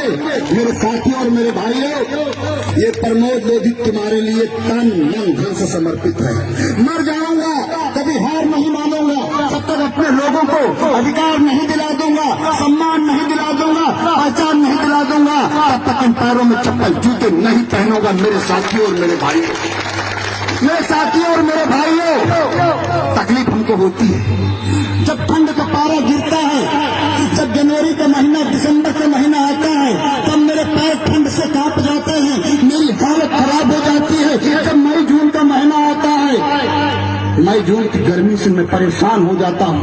मेरे साथियों और मेरे भाइयों, ये प्रमोद लोधी तुम्हारे लिए तन मन धन से समर्पित है। मर जाऊंगा, कभी हार नहीं मानूंगा, जब तक अपने लोगों को अधिकार नहीं दिला दूंगा, सम्मान नहीं दिला दूंगा, पहचान नहीं दिला दूंगा, तब तक इन पैरों में चप्पल जूते नहीं पहनूंगा। मेरे साथियों और मेरे भाइयों, मेरे साथियों और मेरे भाइयों, तकलीफ हमको होती है जब ठंड का पारा गिरता है, जब जनवरी का महीना दिसंबर का महीना आता है, तब मेरे पैर ठंड से कांप जाते हैं, मेरी हालत खराब हो जाती है। जब मई जून का महीना आता है, मई जून की गर्मी से मैं परेशान हो जाता हूँ,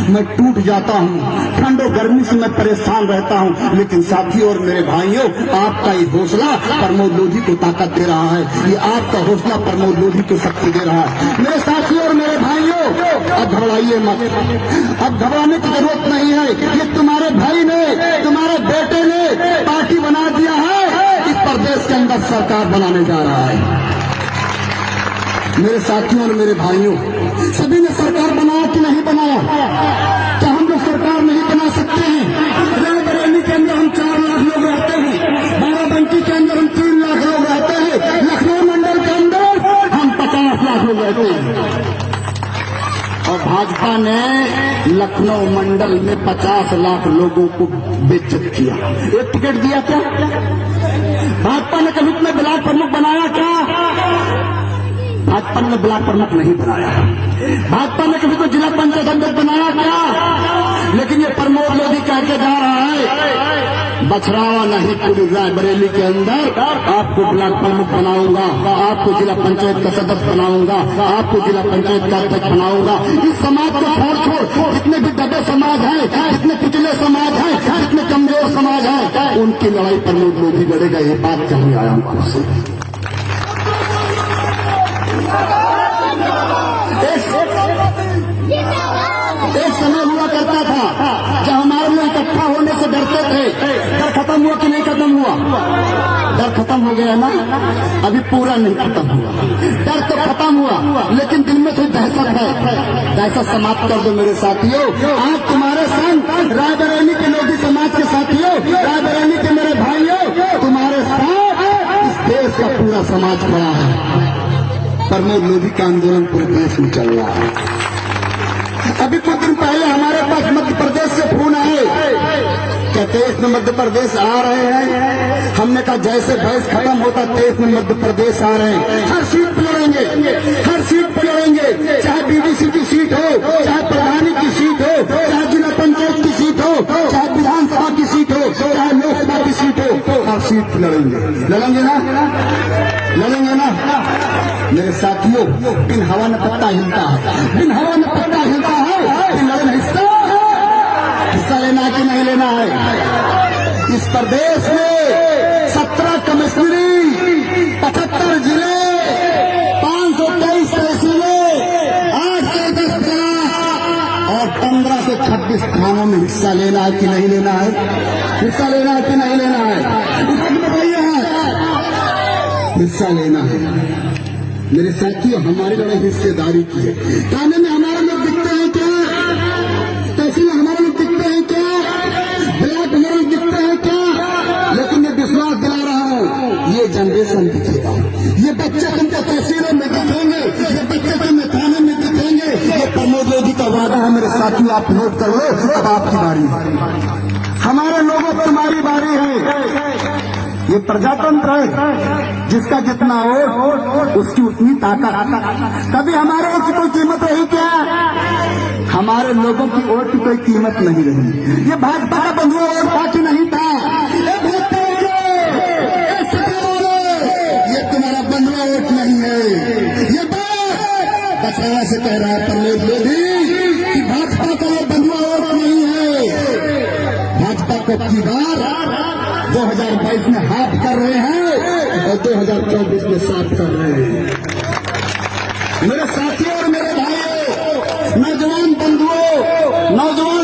मैं टूट जाता हूँ, ठंड और गर्मी से मैं परेशान रहता हूँ। लेकिन साथियों और मेरे भाइयों, आपका ये हौसला प्रमोद लोधी को ताकत दे रहा है, ये आपका हौसला प्रमोद लोधी को शक्ति दे रहा है। मेरे साथियों और मेरे भाइयों, अब घबराइए मत, अब घबराने की जरूरत नहीं है। ये तुम्हारे भाई ने, तुम्हारे बेटे ने पार्टी बना दिया है, इस प्रदेश के अंदर सरकार बनाने जा रहा है। मेरे साथियों और मेरे भाइयों, सभी ने सरकार बनाया कि नहीं बनाया? क्या हम लोग सरकार नहीं बना सकते हैं? रायबरेली के अंदर हम 4 लाख लोग रहते हैं, बाराबंकी के अंदर हम 3 लाख लोग रहते हैं, लखनऊ मंडल के अंदर हम 50 लाख लोग रहते हैं। और भाजपा ने लखनऊ मंडल में 50 लाख लोगों को बेइज्जत किया। एक टिकट दिया क्या? भाजपा ने कभी तुम्हें ब्लॉक प्रमुख बनाया क्या? भाजपा ने ब्लॉक प्रमुख नहीं बनाया। भाजपा ने कभी कोई जिला पंचायत अध्यक्ष बनाया क्या? लेकिन ये प्रमोद लोधी कह के जा रहा है, बछरावा नहीं पूरी रायबरेली के अंदर आपको ब्लॉक प्रमुख बनाऊंगा, आपको जिला पंचायत का सदस्य बनाऊंगा, आपको जिला पंचायत का अध्यक्ष बनाऊंगा। इस समाज को छोड़ जितने भी दबे समाज हैं, जितने पिछले समाज हैं, जितने कमजोर समाज हैं, उनकी लड़ाई प्रमोद लोधी लड़ेगा। ये बात कहने आया हूं आपसे। एक समय हुआ करता था जब हमारे लोग इकट्ठा होने से डरते थे। डर खत्म हुआ कि नहीं खत्म हुआ? डर खत्म हो गया ना? अभी पूरा नहीं खत्म हुआ। डर तो खत्म हुआ, लेकिन दिल में थोड़ी दहशत है। दहशत समाप्त कर दो मेरे साथियों। आज तुम्हारे संग रायबरेली के लोधी समाज के साथियों, रायबरेली के मेरे भाइयों, तुम्हारे साथ इस देश का पूरा समाज खड़ा है। प्रमोद लोधी का आंदोलन पूरे देश में चल रहा है। अभी कुछ दिन पहले हमारे पास मध्य प्रदेश से फोन आए, कहते इसमें मध्य प्रदेश आ रहे हैं। हमने कहा जैसे बहस खत्म होता तेज में मध्य प्रदेश आ रहे हैं। हर सीट पर लड़ेंगे, हर सीट पर लड़ेंगे, चाहे बीडीसी की सीट हो, चाहे प्रधानी की सीट हो, चाहे जिला पंचायत की सीट हो, चाहे विधानसभा की सीट हो, चाहे लोकसभा की सीट हो, हर सीट पर लड़ेंगे। लड़ेंगे ना? लड़ेंगे ना? मेरे साथियों, बिन हवा में पत्ता हिलता है, बिन हवा में पत्ता हिलता है। लड़न हिस्सा लेना कि नहीं लेना है? इस प्रदेश में 17 कमिश्नरी, 75 जिले, 523 तहसीलें, 8 से 10 जिला और 15 से 26 थानों में हिस्सा लेना है कि नहीं लेना है? हिस्सा लेना है कि नहीं लेना है? बताइए। हिस्सा लेना है। मेरे साथियों, हमारी लड़ाई हिस्सेदारी की है। थाने में हमारे लोग दिखते हैं क्या? तहसील में हमारे लोग दिखते हैं क्या? ब्लॉक हमारे लोग दिखते हैं क्या? लेकिन मैं विश्वास दिला रहा हूँ, ये जनरेशन दिखेगा। ये बच्चे तुमको तहसीलों में दिखेंगे, ये बच्चे तुम्हें थाने में दिखेंगे। ये प्रमोद लोधी का वादा है मेरे साथियों, आप नोट कर लो। अब आपकी बारी है, हमारे लोगों पर तुम्हारी बारी है। ये प्रजातंत्र है, जिसका जितना वोट उसकी उतनी ताकत। कभी हमारे वोट की कोई कीमत रही क्या? हमारे लोगों की वोट की कोई कीमत नहीं रही। ये भाजपा का बंधुआ वोट था कि नहीं था? ये तुम्हारा बंधुआ वोट नहीं है। ये बात बछड़ा से कह रहा है प्रमोद लोधी कि भाजपा का ये बंधुआ वोट नहीं है। भाजपा को की बार 2022 में हाफ कर रहे हैं और 2024 में साफ कर रहे हैं। मेरे साथियों और मेरे भाइयों, नौजवान बंधुओं, नौजवान